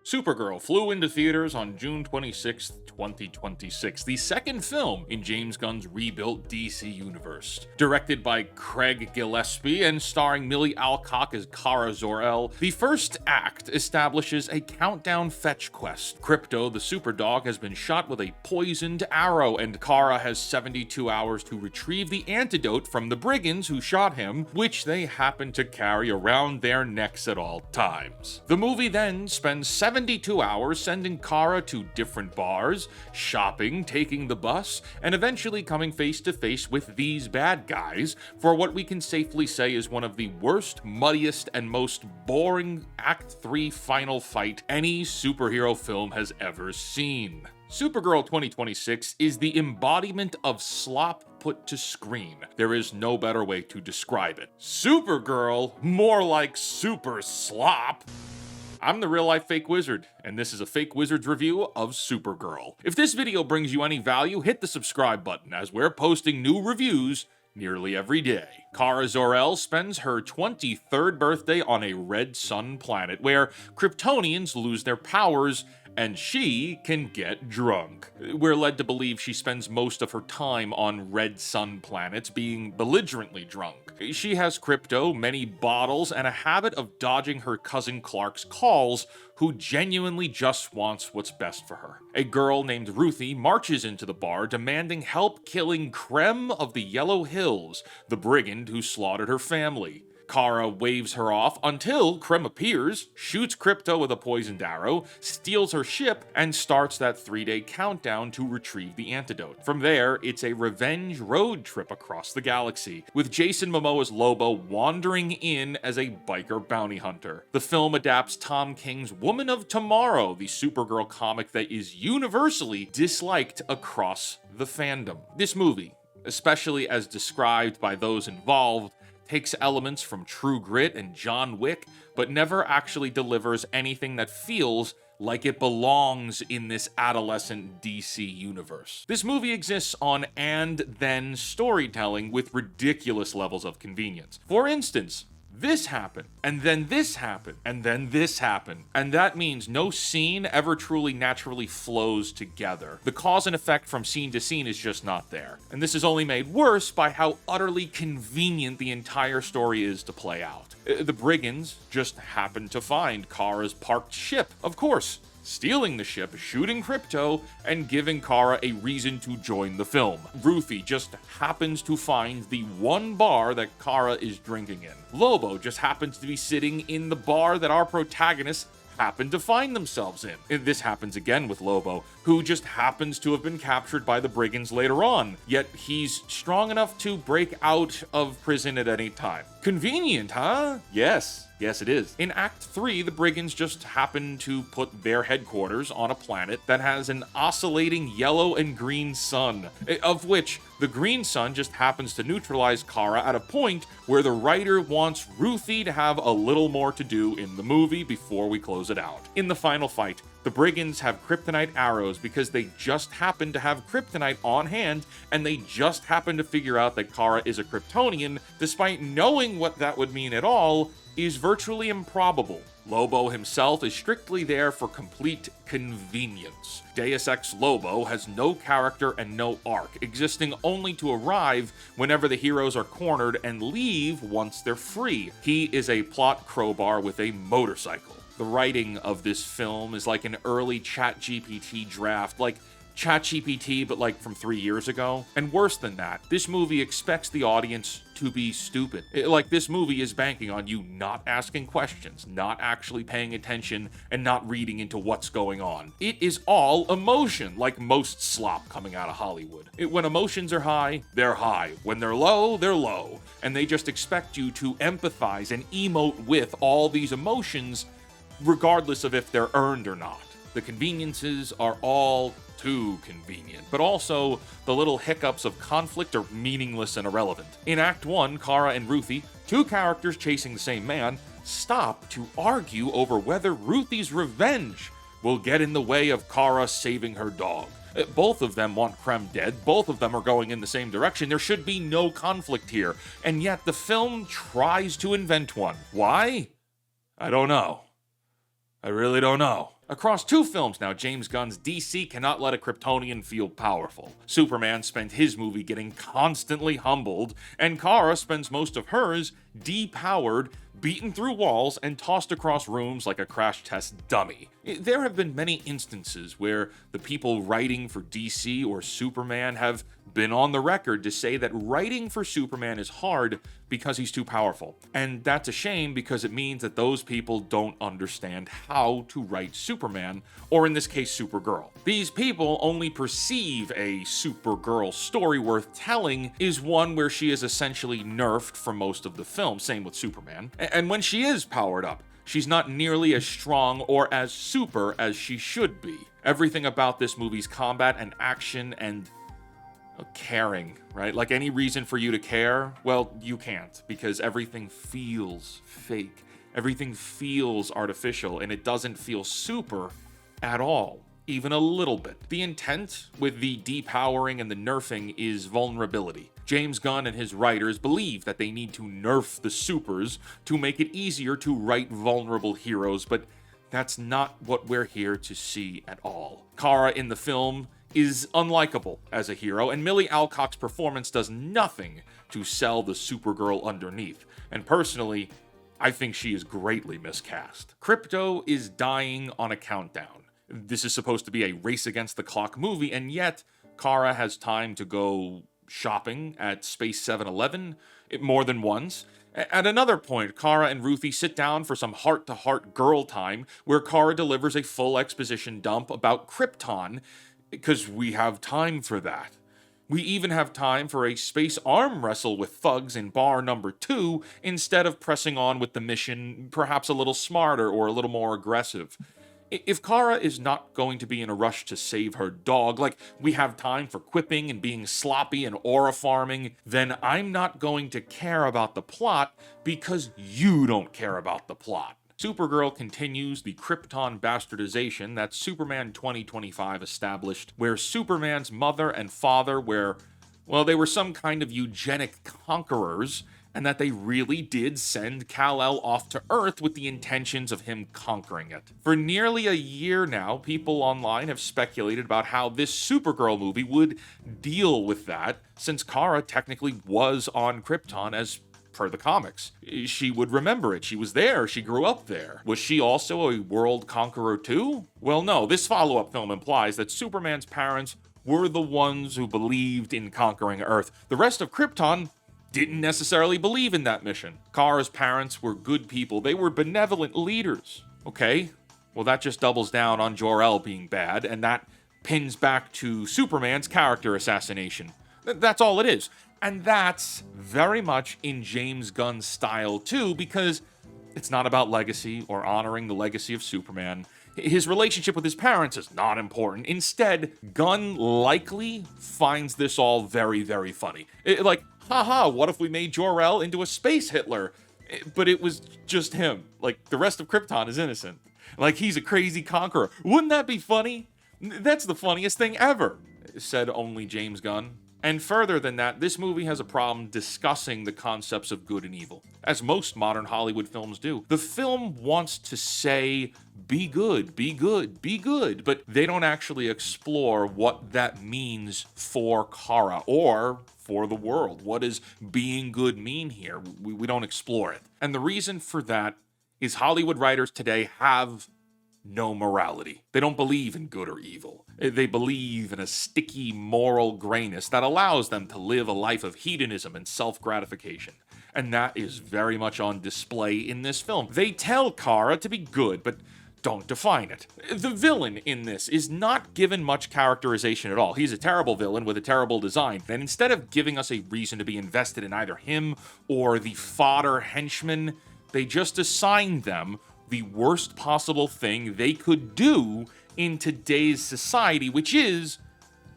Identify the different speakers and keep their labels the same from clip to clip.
Speaker 1: Supergirl flew into theaters on June 26, 2026, the second film in James Gunn's rebuilt DC universe. Directed by Craig Gillespie and starring Millie Alcock as Kara Zor-El, the first act establishes a countdown fetch quest. Krypto, the superdog, has been shot with a poisoned arrow, and Kara has 72 hours to retrieve the antidote from the brigands who shot him, which they happen to carry around their necks at all times. The movie then spends 72 hours sending Kara to different bars, shopping, taking the bus, and eventually coming face to face with these bad guys for what we can safely say is one of the worst, muddiest, and most boring Act 3 final fight any superhero film has ever seen. Supergirl 2026 is the embodiment of slop put to screen. There is no better way to describe it. Supergirl, more like super slop. I'm the real-life Fake Wizard, and this is a Fake Wizard's review of Supergirl. If this video brings you any value, hit the subscribe button, as we're posting new reviews nearly every day. Kara Zor-El spends her 23rd birthday on a red sun planet, where Kryptonians lose their powers and she can get drunk. We're led to believe she spends most of her time on red sun planets being belligerently drunk. She has Krypto, many bottles, and a habit of dodging her cousin Clark's calls, who genuinely just wants what's best for her. A girl named Ruthie marches into the bar demanding help killing Krem of the Yellow Hills, the brigand who slaughtered her family. Kara waves her off until Krem appears, shoots Krypto with a poisoned arrow, steals her ship, and starts that 3-day countdown to retrieve the antidote. From there, it's a revenge road trip across the galaxy, with Jason Momoa's Lobo wandering in as a biker bounty hunter. The film adapts Tom King's Woman of Tomorrow, the Supergirl comic that is universally disliked across the fandom. This movie, especially as described by those involved, takes elements from True Grit and John Wick, but never actually delivers anything that feels like it belongs in this adolescent DC universe. This movie exists on and then storytelling with ridiculous levels of convenience. For instance, this happened, and then this happened, and then this happened. And that means no scene ever truly naturally flows together. The cause and effect from scene to scene is just not there. And this is only made worse by how utterly convenient the entire story is to play out. The brigands just happen to find Kara's parked ship, of course, stealing the ship, shooting Krypto, and giving Kara a reason to join the film. Ruthie just happens to find the one bar that Kara is drinking in. Lobo just happens to be sitting in the bar that our protagonists happen to find themselves in. And this happens again with Lobo, who just happens to have been captured by the brigands later on, yet he's strong enough to break out of prison at any time. Convenient, huh? Yes, it is. In Act 3, the brigands just happen to put their headquarters on a planet that has an oscillating yellow and green sun, of which the green sun just happens to neutralize Kara at a point where the writer wants Ruthie to have a little more to do in the movie before we close it out. In the final fight, the brigands have kryptonite arrows because they just happen to have kryptonite on hand, and they just happen to figure out that Kara is a Kryptonian, despite knowing what that would mean at all is virtually improbable. Lobo himself is strictly there for complete convenience. Deus Ex Lobo has no character and no arc, existing only to arrive whenever the heroes are cornered and leave once they're free. He is a plot crowbar with a motorcycle. The writing of this film is like an early ChatGPT draft, like ChatGPT, but like from 3 years ago. And worse than that, this movie expects the audience to be stupid. This movie is banking on you not asking questions, not actually paying attention, and not reading into what's going on. It is all emotion, like most slop coming out of Hollywood. When emotions are high, they're high. When they're low, they're low. And they just expect you to empathize and emote with all these emotions, regardless of if they're earned or not. The conveniences are all too convenient, but also the little hiccups of conflict are meaningless and irrelevant. In Act 1, Kara and Ruthie, two characters chasing the same man, stop to argue over whether Ruthie's revenge will get in the way of Kara saving her dog. Both of them want Krem dead, both of them are going in the same direction, there should be no conflict here, and yet the film tries to invent one. Why? I don't know. I really don't know. Across 2 films now, James Gunn's DC cannot let a Kryptonian feel powerful. Superman spent his movie getting constantly humbled, and Kara spends most of hers depowered, beaten through walls, and tossed across rooms like a crash test dummy. There have been many instances where the people writing for DC or Superman have been on the record to say that writing for Superman is hard because he's too powerful. And that's a shame because it means that those people don't understand how to write Superman, or in this case, Supergirl. These people only perceive a Supergirl story worth telling is one where she is essentially nerfed for most of the film, same with Superman. And when she is powered up, she's not nearly as strong or as super as she should be. Everything about this movie's combat and action and caring, right? Like any reason for you to care, well, you can't, because everything feels fake. Everything feels artificial, and it doesn't feel super at all, even a little bit. The intent with the depowering and the nerfing is vulnerability. James Gunn and his writers believe that they need to nerf the supers to make it easier to write vulnerable heroes, but that's not what we're here to see at all. Kara in the film is unlikable as a hero, and Millie Alcock's performance does nothing to sell the Supergirl underneath. And personally, I think she is greatly miscast. Krypto is dying on a countdown. This is supposed to be a race against the clock movie, and yet Kara has time to go shopping at Space 7-Eleven more than once. At another point, Kara and Ruthie sit down for some heart-to-heart girl time, where Kara delivers a full exposition dump about Krypton, because we have time for that. We even have time for a space arm wrestle with thugs in bar number 2 instead of pressing on with the mission perhaps a little smarter or a little more aggressive. If Kara is not going to be in a rush to save her dog, like we have time for quipping and being sloppy and aura farming, then I'm not going to care about the plot because you don't care about the plot. Supergirl continues the Krypton bastardization that Superman 2025 established, where Superman's mother and father they were some kind of eugenic conquerors, and that they really did send Kal-El off to Earth with the intentions of him conquering it. For nearly a year now, people online have speculated about how this Supergirl movie would deal with that, since Kara technically was on Krypton as per the comics. She would remember it. She was there. She grew up there. Was she also a world conqueror too? Well, no. This follow-up film implies that Superman's parents were the ones who believed in conquering Earth. The rest of Krypton didn't necessarily believe in that mission. Kara's parents were good people. They were benevolent leaders. Okay, well, that just doubles down on Zor-El being bad, and that pins back to Superman's character assassination. That's all it is. And that's very much in James Gunn's style too, because it's not about legacy or honoring the legacy of Superman. His relationship with his parents is not important. Instead, Gunn likely finds this all very, very funny. Like, haha, what if we made Zor-El into a space Hitler? But it was just him. Like, the rest of Krypton is innocent. Like, he's a crazy conqueror. Wouldn't that be funny? That's the funniest thing ever, said only James Gunn. And further than that, this movie has a problem discussing the concepts of good and evil, as most modern Hollywood films do. The film wants to say, be good, be good, be good, but they don't actually explore what that means for Kara or for the world. What does being good mean here? We don't explore it. And the reason for that is Hollywood writers today have no morality. They don't believe in good or evil. They believe in a sticky moral grayness that allows them to live a life of hedonism and self-gratification. And that is very much on display in this film. They tell Kara to be good, but don't define it. The villain in this is not given much characterization at all. He's a terrible villain with a terrible design. And instead of giving us a reason to be invested in either him or the fodder henchmen, they just assign them the worst possible thing they could do in today's society, which is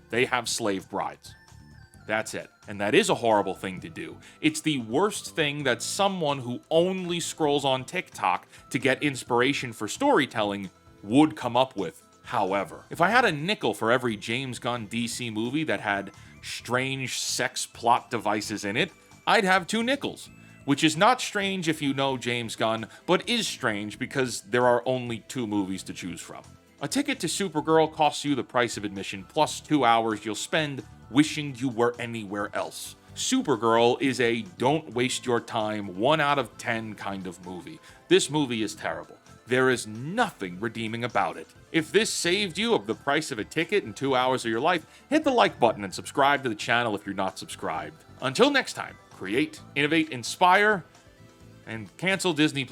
Speaker 1: they have slave brides. That's it. And that is a horrible thing to do. It's the worst thing that someone who only scrolls on TikTok to get inspiration for storytelling would come up with. However, if I had a nickel for every James Gunn DC movie that had strange sex plot devices in it, I'd have 2 nickels. Which is not strange if you know James Gunn, but is strange because there are only 2 movies to choose from. A ticket to Supergirl costs you the price of admission plus 2 hours you'll spend wishing you were anywhere else. Supergirl is a don't waste your time 1 out of 10 kind of movie. This movie is terrible. There is nothing redeeming about it. If this saved you of the price of a ticket and 2 hours of your life, hit the like button and subscribe to the channel if you're not subscribed. Until next time, create, innovate, inspire, and cancel Disney+.